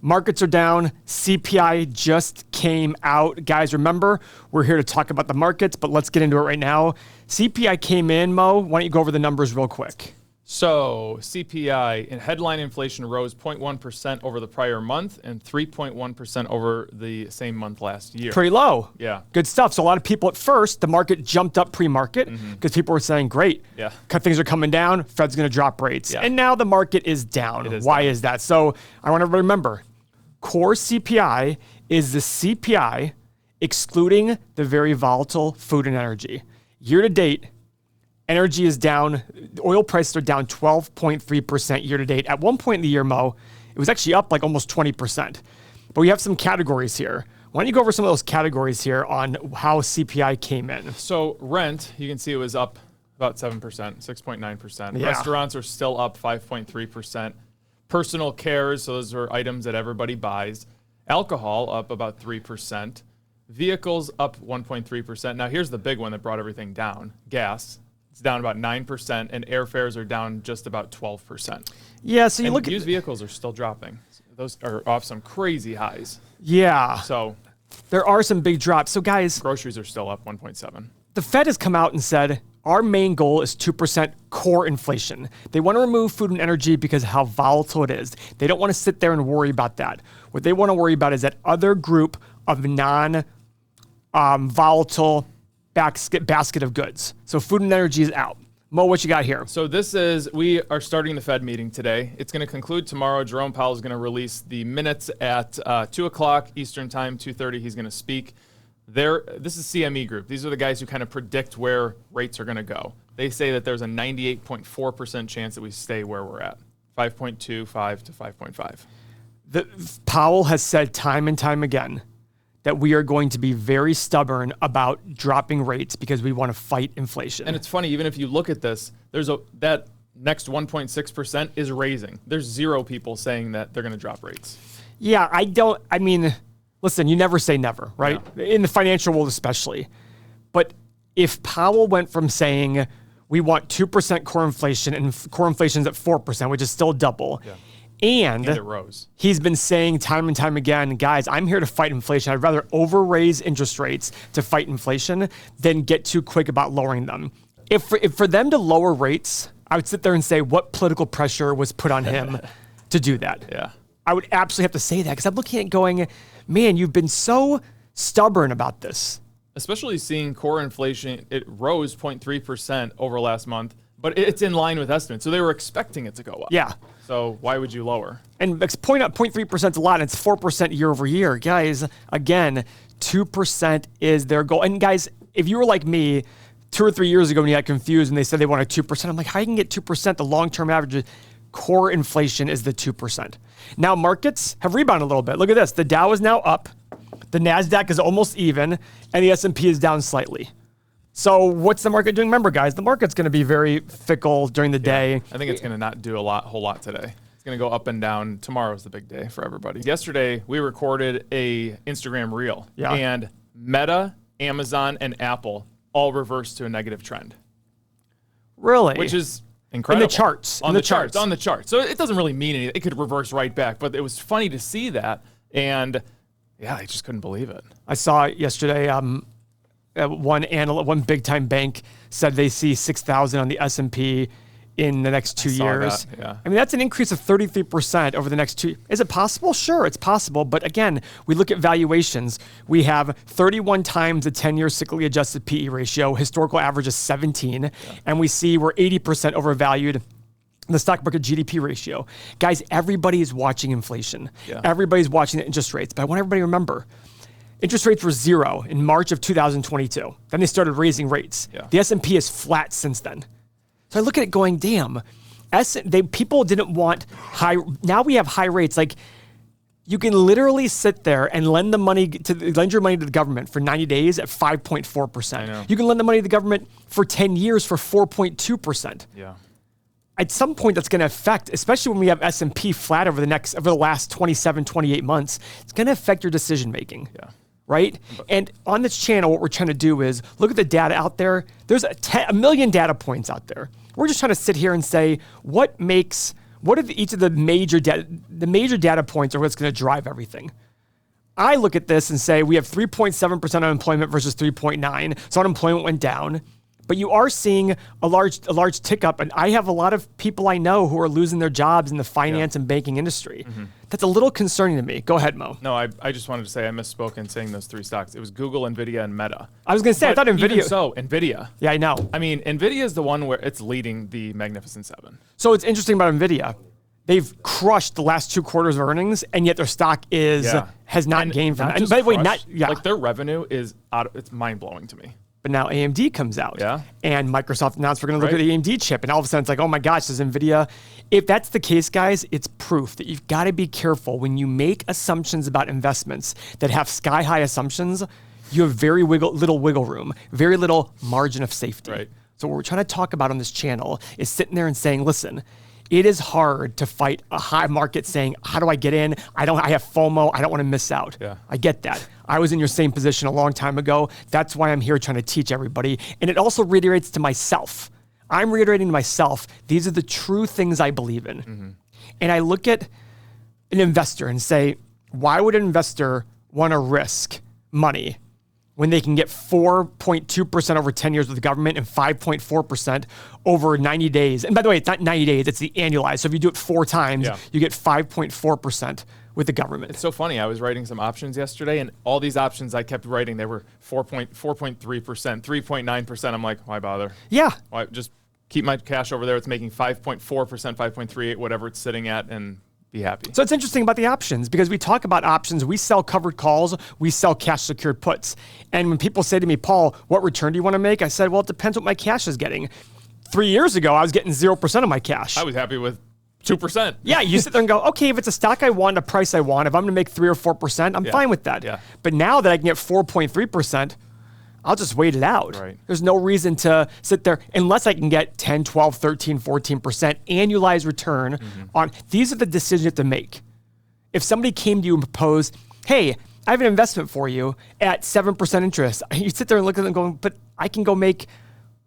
Markets are down. CPI just came out. Guys, remember, we're here to talk about the markets, but let's get into it right now. CPI came in, Mo. Why don't you go over the numbers real quick? So CPI and headline inflation rose 0.1% over the prior month and 3.1% over the same month last year. Pretty low. Yeah. Good stuff. So a lot of people at first, the market jumped up pre-market because people were saying, great, things are coming down, Fed's going to drop rates. Yeah. And now the market is down. Why is that? So I want everybody to remember, core CPI is the CPI excluding the very volatile food and energy. Year to date, energy is down. Oil prices are down 12.3% year to date. At one point in the year, Mo, it was actually up like almost 20%. But we have some categories here. Why don't you go over some of those categories here on how CPI came in? So rent, you can see it was up about 7%, 6.9%. Yeah. Restaurants are still up 5.3%. Personal cares, so those are items that everybody buys. Alcohol up about 3%. Vehicles up 1.3%. Now here's the big one that brought everything down. Gas. It's down about 9%, and airfares are down just about 12%. Yeah, so you look at used vehicles are still dropping. Those are off some crazy highs. Yeah. So there are some big drops. So guys, groceries are still up 1.7. The Fed has come out and said, our main goal is 2% core inflation. They want to remove food and energy because of how volatile it is. They don't want to sit there and worry about that. What they want to worry about is that other group of non-volatile basket of goods. So food and energy is out. Mo, what you got here? So we are starting the Fed meeting today. It's going to conclude tomorrow. Jerome Powell is going to release the minutes at 2 o'clock Eastern time, 2:30. He's going to speak. This is CME Group. These are the guys who kind of predict where rates are going to go. They say that there's a 98.4% chance that we stay where we're at, 5.25 to 5.5. Powell has said time and time again that we are going to be very stubborn about dropping rates because we want to fight inflation. And it's funny, even if you look at this, that next 1.6% is raising. There's zero people saying that they're going to drop rates. Yeah, listen, you never say never, right? Yeah. In the financial world especially. But if Powell went from saying we want 2% core inflation and core inflation's at 4%, which is still double, and it rose. He's been saying time and time again, guys, I'm here to fight inflation. I'd rather over-raise interest rates to fight inflation than get too quick about lowering them. If for them to lower rates, I would sit there and say, what political pressure was put on him to do that? Yeah. I would absolutely have to say that because I'm looking at it going, man, you've been so stubborn about this. Especially seeing core inflation, it rose 0.3% over last month, but it's in line with estimates. So they were expecting it to go up. Yeah. So why would you lower? And 0.3% is a lot, and it's 4% year over year. Guys, again, 2% is their goal. And guys, if you were like me 2 or 3 years ago when you got confused and they said they wanted 2%, I'm like, how you can get 2%? The long-term average core inflation is the 2%. Now markets have rebounded a little bit. Look at this. The Dow is now up. The NASDAQ is almost even, and the S&P is down slightly. So what's the market doing? Remember, guys, the market's going to be very fickle during the day. I think it's going to not do a whole lot today. It's going to go up and down. Tomorrow's the big day for everybody. Yesterday, we recorded a Instagram reel, and Meta, Amazon, and Apple all reversed to a negative trend. Really? Which is incredible. In the charts. On the charts. So it doesn't really mean anything. It could reverse right back, but it was funny to see that, and yeah, I just couldn't believe it. I saw it yesterday. One big time bank said they see 6,000 on the S&P in the next 2 years. That, yeah. I mean, that's an increase of 33% over the next 2 years. Is it possible? Sure, it's possible. But again, we look at valuations. We have 31 times the 10-year cyclically adjusted PE ratio. Historical average is 17. And we see we're 80% overvalued. The stock market GDP ratio. Guys, everybody is watching inflation. Yeah. Everybody's watching the interest rates. But I want everybody to remember, interest rates were 0 in March of 2022. Then they started raising rates. Yeah. The S&P is flat since then. So I look at it going, damn, people didn't want high. Now we have high rates. Like, you can literally sit there and lend your money to the government for 90 days at 5.4%. You can lend the money to the government for 10 years for 4.2%. Yeah. At some point, that's going to affect, especially when we have S&P flat over the last 27, 28 months, it's going to affect your decision making. Yeah. Right? And on this channel, what we're trying to do is look at the data out there. There's a million data points out there. We're just trying to sit here and say, what makes What are each of the major data points are what's going to drive everything? I look at this and say we have 3.7% unemployment versus 3.9%. So unemployment went down. But you are seeing a large tick up, and I have a lot of people I know who are losing their jobs in the finance and banking industry. That's a little concerning to me. Go ahead, Mo. No, I just wanted to say I misspoke in saying those three stocks. It was Google, NVIDIA, and Meta. I was going to say, I thought NVIDIA. Even so, NVIDIA. Yeah, I know. I mean, NVIDIA is the one where it's leading the Magnificent Seven. So it's interesting about NVIDIA. They've crushed the last 2 quarters of earnings, and yet their stock has not gained from that. And by the way, like their revenue is it's mind blowing to me. But now AMD comes out, and Microsoft announced we're going to look at the AMD chip, and all of a sudden it's like, oh my gosh, does NVIDIA? If that's the case, guys, it's proof that you've got to be careful when you make assumptions about investments that have sky-high assumptions. You have very little wiggle room, very little margin of safety. Right. So what we're trying to talk about on this channel is sitting there and saying, listen, it is hard to fight a high market saying, how do I get in? I have FOMO. I don't want to miss out. Yeah. I get that. I was in your same position a long time ago. That's why I'm here trying to teach everybody. And it also reiterates to myself. I'm reiterating to myself, these are the true things I believe in. And I look at an investor and say, why would an investor want to risk money when they can get 4.2% over 10 years with the government and 5.4% over 90 days. And by the way, it's not 90 days, it's the annualized. So if you do it 4 times, you get 5.4% with the government. It's so funny. I was writing some options yesterday, and all these options I kept writing, they were 4.3%, 3.9%. I'm like, why bother? Yeah. Why just keep my cash over there? It's making 5.4%, 5.38, whatever it's sitting at, and be happy. So it's interesting about the options because we talk about options. We sell covered calls. We sell cash secured puts. And when people say to me, Paul, what return do you want to make? I said, well, it depends what my cash is getting. 3 years ago, I was getting 0% of my cash. I was happy with 2%. Yeah, you sit there and go, okay, if it's a stock I want, a price I want, if I'm going to make 3 or 4%, I'm fine with that. Yeah. But now that I can get 4.3%, I'll just wait it out. Right. There's no reason to sit there unless I can get 10, 12, 13, 14% annualized return on. These are the decisions you have to make. If somebody came to you and proposed, hey, I have an investment for you at 7% interest, you sit there and look at them going, but I can go make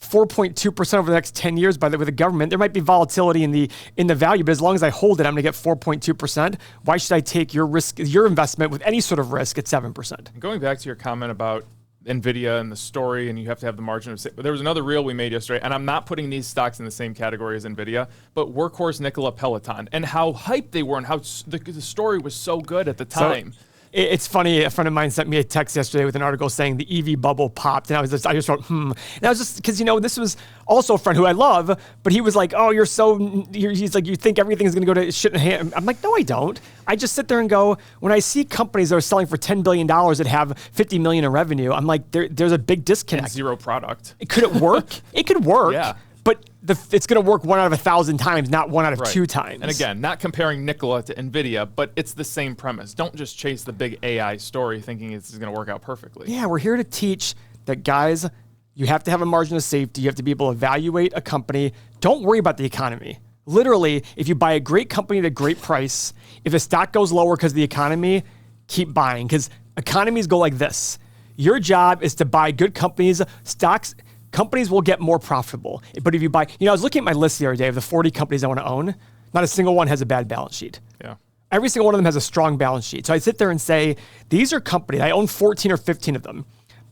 4.2% over the next 10 years with the government. There might be volatility in the value, but as long as I hold it, I'm going to get 4.2%. Why should I take your investment with any sort of risk at 7%? Going back to your comment about NVIDIA and the story, and you have to have the margin of safety. There was another reel we made yesterday, and I'm not putting these stocks in the same category as NVIDIA, but Workhorse, Nikola, Peloton, and how hyped they were and how the story was so good at the time. So, it's funny, a friend of mine sent me a text yesterday with an article saying the EV bubble popped, and I just wrote, And I was just, because, this was also a friend who I love, but he was like, oh, he's like, you think everything's going to go to shit in a hand. I'm like, no, I don't. I just sit there and go, when I see companies that are selling for $10 billion that have $50 million in revenue, I'm like, there's a big disconnect. And zero product. Could it work? It could work. Yeah. But it's going to work 1 out of 1,000 times, not 1 out of 2 times. And again, not comparing Nikola to NVIDIA, but it's the same premise. Don't just chase the big AI story thinking it's going to work out perfectly. Yeah, we're here to teach that, guys, you have to have a margin of safety. You have to be able to evaluate a company. Don't worry about the economy. Literally, if you buy a great company at a great price, if the stock goes lower because of the economy, keep buying, because economies go like this. Your job is to buy good companies, stocks. Companies will get more profitable. But if you buy, I was looking at my list the other day of the 40 companies I want to own. Not a single one has a bad balance sheet. Yeah. Every single one of them has a strong balance sheet. So I sit there and say, these are companies, I own 14 or 15 of them,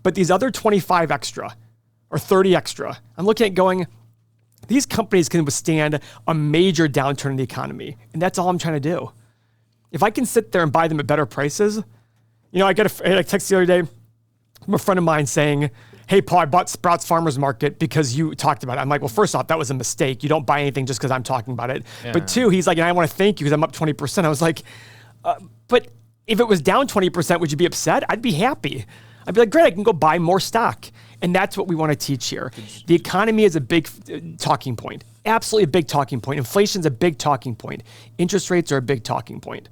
but these other 25 extra or 30 extra, I'm looking at going, these companies can withstand a major downturn in the economy. And that's all I'm trying to do. If I can sit there and buy them at better prices, I got a text the other day from a friend of mine saying, hey, Paul, I bought Sprouts Farmers Market because you talked about it. I'm like, well, first off, that was a mistake. You don't buy anything just because I'm talking about it. Yeah. But 2, he's like, and I want to thank you because I'm up 20%. I was like, but if it was down 20%, would you be upset? I'd be happy. I'd be like, great, I can go buy more stock. And that's what we want to teach here. The economy is a big talking point. Absolutely a big talking point. Inflation's a big talking point. Interest rates are a big talking point.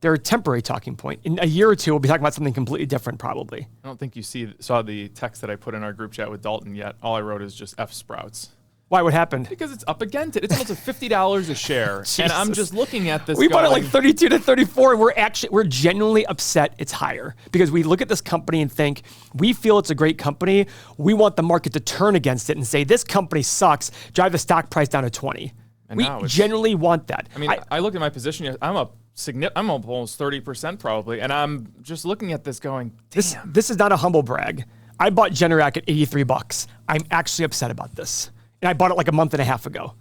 They're a temporary talking point. In a year or 2, we'll be talking about something completely different, probably. I don't think you saw the text that I put in our group chat with Dalton yet. All I wrote is just F Sprouts. Why? What happened? Because it's up against it. It's almost $50 a share. And I'm just looking at this. We bought it like 32 to 34, and we're genuinely upset it's higher. Because we look at this company and think, we feel it's a great company. We want the market to turn against it and say, this company sucks. Drive the stock price down to 20. And We now it's- generally want that. I mean, I look at my position. I'm almost 30% probably, and I'm just looking at this going, damn. This is not a humble brag. I bought Generac at $83. I'm actually upset about this. And I bought it like a month and a half ago.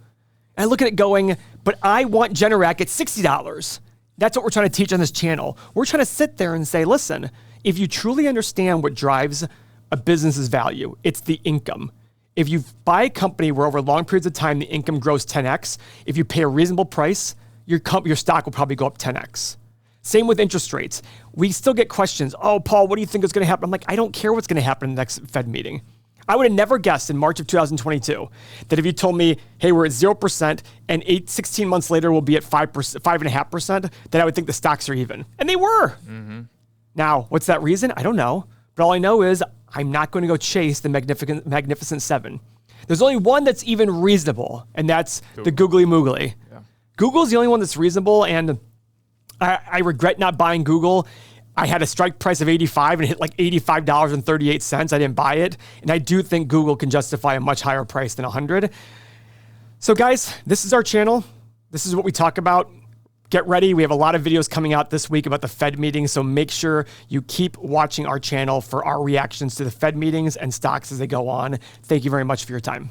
And I look at it going, but I want Generac at $60. That's what we're trying to teach on this channel. We're trying to sit there and say, listen, if you truly understand what drives a business's value, it's the income. If you buy a company where over long periods of time the income grows 10x, if you pay a reasonable price, your stock will probably go up 10x. Same with interest rates. We still get questions. Oh, Paul, what do you think is going to happen? I'm like, I don't care what's going to happen in the next Fed meeting. I would have never guessed in March of 2022 that if you told me, hey, we're at 0% and 16 months later we'll be at 5%, 5.5%, that I would think the stocks are even. And they were. Mm-hmm. Now, what's that reason? I don't know. But all I know is I'm not going to go chase the Magnificent Seven. There's only one that's even reasonable, and that's the Googly Moogly. Yeah. Google's the only one that's reasonable, and I regret not buying Google. I had a strike price of 85 and it hit like $85.38. I didn't buy it. And I do think Google can justify a much higher price than 100. So guys, this is our channel. This is what we talk about. Get ready. We have a lot of videos coming out this week about the Fed meeting. So make sure you keep watching our channel for our reactions to the Fed meetings and stocks as they go on. Thank you very much for your time.